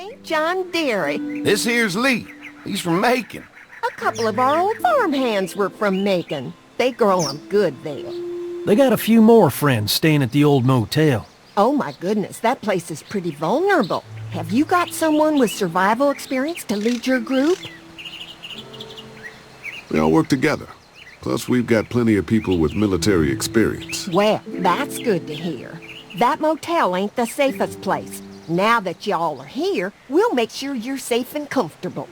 St. John Dairy. This here's Lee. He's from Macon. A couple of our old farm hands were from Macon. They grow 'em good there. They got a few more friends staying at the old motel. Oh my goodness, that place is pretty vulnerable. Have you got someone with survival experience to lead your group? We all work together. Plus, we've got plenty of people with military experience. Well, that's good to hear. That motel ain't the safest place. Now that y'all are here, we'll make sure you're safe and comfortable.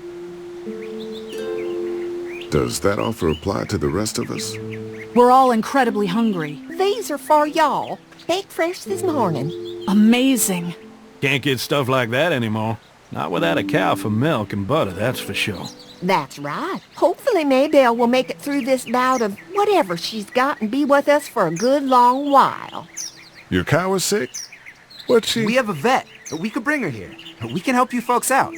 Does that offer apply to the rest of us? We're all incredibly hungry. These are for y'all. Baked fresh this morning. Amazing. Can't get stuff like that anymore. Not without a cow for milk and butter, that's for sure. That's right. Hopefully Maybelle will make it through this bout of whatever she's got and be with us for a good long while. Your cow is sick? What's she? We have a vet. We could bring her here. We can help you folks out.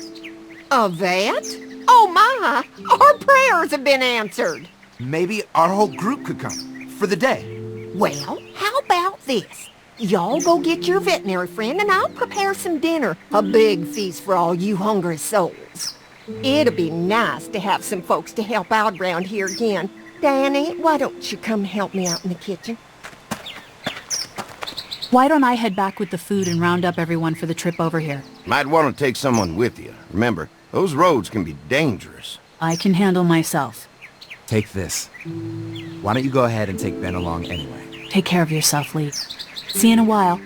A vet? Oh my! Our prayers have been answered. Maybe our whole group could come for the day. Well, how about this? Y'all go get your veterinary friend and I'll prepare some dinner. A big feast for all you hungry souls. It'd be nice to have some folks to help out around here again. Danny, why don't you come help me out in the kitchen? Why don't I head back with the food and round up everyone for the trip over here? Might want to take someone with you. Remember, those roads can be dangerous. I can handle myself. Take this. Why don't you go ahead and take Ben along anyway? Take care of yourself, Lee. See you in a while.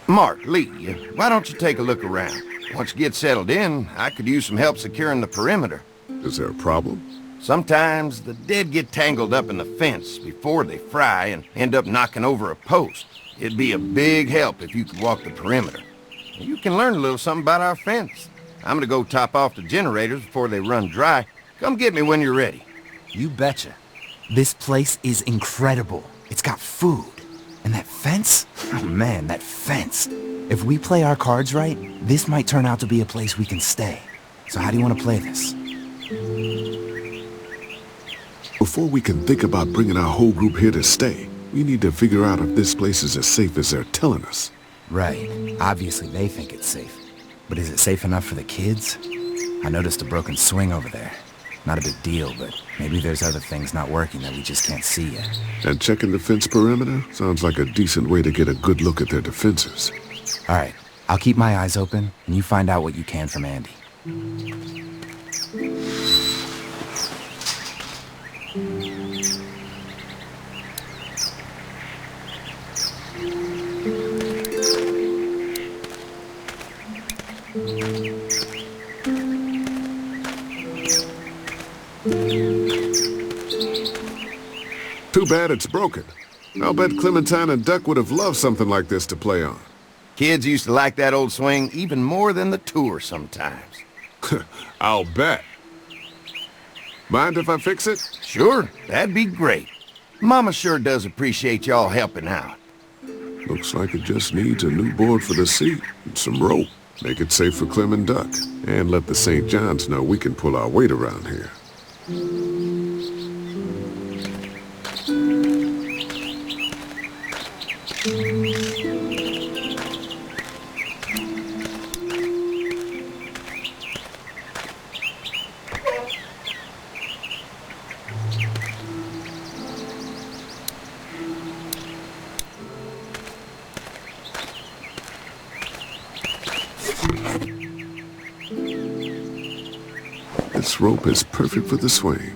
Mark, Lee, why don't you take a look around? Once you get settled in, I could use some help securing the perimeter. Is there a problem? Sometimes the dead get tangled up in the fence before they fry and end up knocking over a post. It'd be a big help if you could walk the perimeter. You can learn a little something about our fence. I'm gonna go top off the generators before they run dry. Come get me when you're ready. You betcha. This place is incredible. It's got food. And that fence? Oh man, that fence. If we play our cards right, this might turn out to be a place we can stay. So how do you want to play this? Before we can think about bringing our whole group here to stay, we need to figure out if this place is as safe as they're telling us. Right. Obviously they think it's safe. But is it safe enough for the kids? I noticed a broken swing over there. Not a big deal, but maybe there's other things not working that we just can't see yet. And checking the fence perimeter sounds like a decent way to get a good look at their defenses. All right. I'll keep my eyes open, and you find out what you can from Andy. Too bad it's broken. I'll bet Clementine and Duck would have loved something like this to play on. Kids used to like that old swing even more than the tour sometimes. I'll bet. Mind if I fix it? Sure, that'd be great. Mama sure does appreciate y'all helping out. Looks like it just needs a new board for the seat and some rope. Make it safe for Clem and Duck. And let the St. John's know we can pull our weight around here. This rope is perfect for the swing.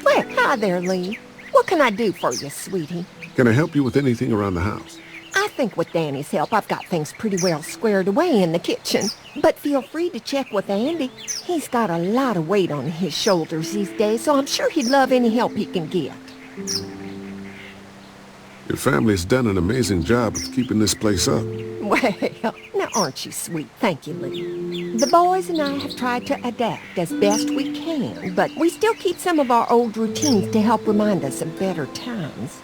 Well, hi there, Lee. What can I do for you, sweetie? Can I help you with anything around the house? I think with Danny's help, I've got things pretty well squared away in the kitchen. But feel free to check with Andy. He's got a lot of weight on his shoulders these days, so I'm sure he'd love any help he can get. Your family's done an amazing job of keeping this place up. Well, now aren't you sweet? Thank you, Lee. The boys and I have tried to adapt as best we can, but we still keep some of our old routines to help remind us of better times.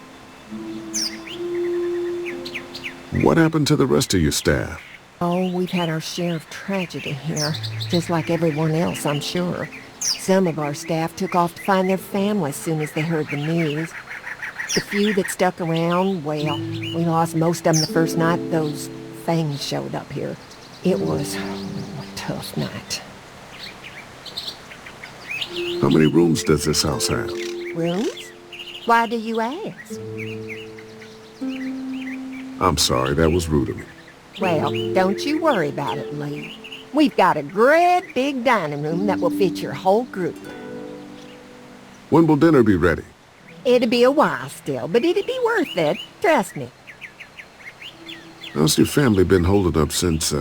What happened to the rest of your staff? Oh, we've had our share of tragedy here, just like everyone else, I'm sure. Some of our staff took off to find their families as soon as they heard the news. The few that stuck around, well, we lost most of them the first night those things showed up here. It was a tough night. How many rooms does this house have? Rooms? Why do you ask? I'm sorry, that was rude of me. Well, don't you worry about it, Lee. We've got a great big dining room that will fit your whole group. When will dinner be ready? It'll be a while still, but it'll be worth it. Trust me. How's your family been holding up since,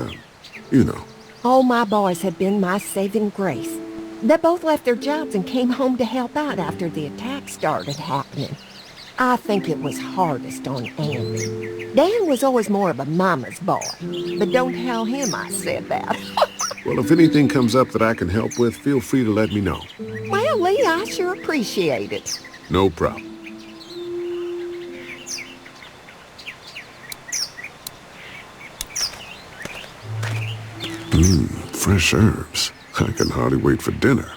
you know? All my boys have been my saving grace. They both left their jobs and came home to help out after the attack started happening. I think it was hardest on Andy. Dan was always more of a mama's boy, but don't tell him I said that. Well, if anything comes up that I can help with, feel free to let me know. Well, Lee, I sure appreciate it. No problem. Fresh herbs. I can hardly wait for dinner.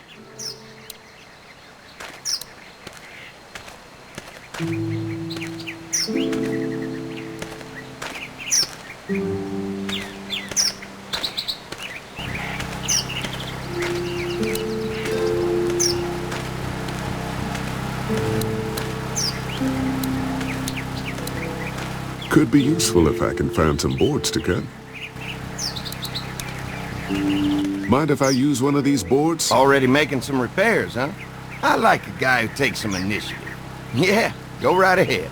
Could be useful if I can find some boards to cut. Mind if I use one of these boards? Already making some repairs, huh? I like a guy who takes some initiative. Yeah, go right ahead.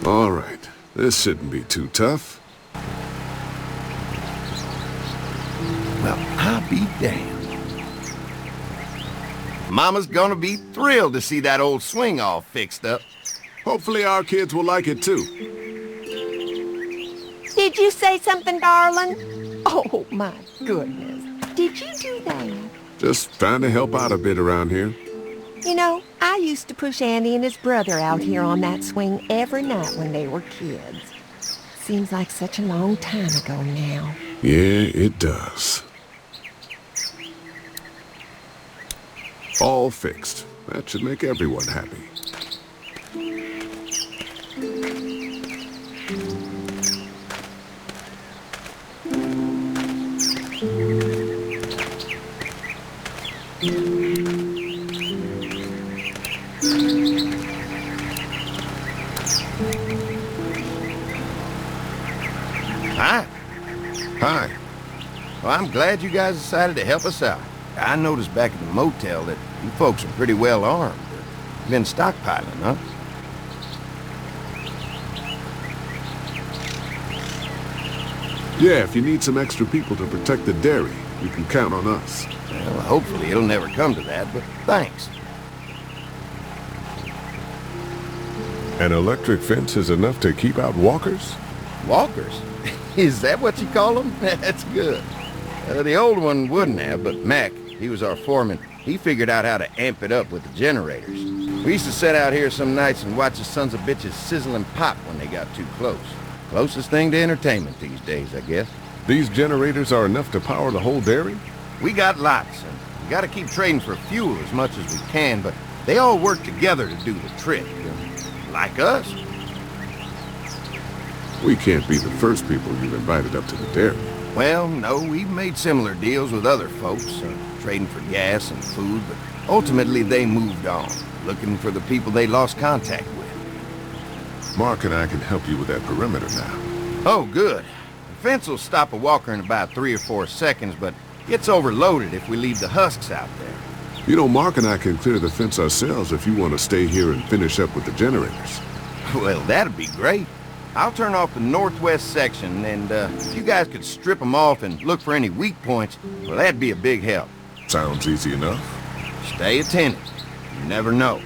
All right, this shouldn't be too tough. Well, I'll be damned. Mama's gonna be thrilled to see that old swing all fixed up. Hopefully our kids will like it too. Did you say something, darling? Oh, my goodness. Did you do that? Just trying to help out a bit around here. You know, I used to push Andy and his brother out here on that swing every night when they were kids. Seems like such a long time ago now. Yeah, it does. All fixed. That should make everyone happy. Hi. Hi. Well, I'm glad you guys decided to help us out. I noticed back at the motel that you folks are pretty well armed. You've been stockpiling, huh? Yeah, if you need some extra people to protect the dairy, you can count on us. Well, hopefully it'll never come to that, but thanks. An electric fence is enough to keep out walkers? Walkers? Is that what you call them? That's good. The old one wouldn't have, but Mac, he was our foreman. He figured out how to amp it up with the generators. We used to sit out here some nights and watch the sons of bitches sizzle and pop when they got too close. Closest thing to entertainment these days, I guess. These generators are enough to power the whole dairy? We got lots, and we gotta keep trading for fuel as much as we can, but they all work together to do the trick. Like us. We can't be the first people you've invited up to the dairy. Well, no, we've made similar deals with other folks, trading for gas and food, but ultimately they moved on, looking for the people they lost contact with. Mark and I can help you with that perimeter now. Oh, good. The fence will stop a walker in about 3 or 4 seconds, but gets overloaded if we leave the husks out there. You know, Mark and I can clear the fence ourselves if you want to stay here and finish up with the generators. Well, that'd be great. I'll turn off the northwest section, and if you guys could strip them off and look for any weak points, well, that'd be a big help. Sounds easy enough. Stay attentive. You never know.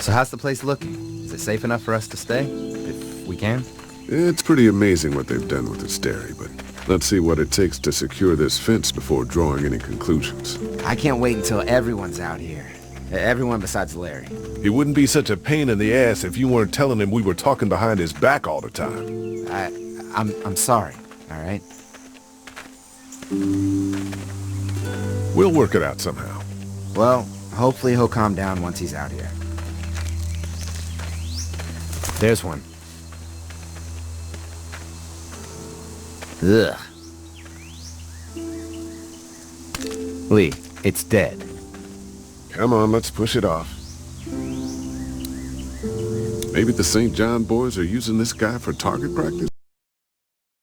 So how's the place looking? Is it safe enough for us to stay? If we can? It's pretty amazing what they've done with this dairy, but let's see what it takes to secure this fence before drawing any conclusions. I can't wait until everyone's out here. Everyone besides Larry. He wouldn't be such a pain in the ass if you weren't telling him we were talking behind his back all the time. I'm sorry, all right? We'll work it out somehow. Well, hopefully he'll calm down once he's out here. There's one. Ugh. Lee, it's dead. Come on, let's push it off. Maybe the St. John boys are using this guy for target practice?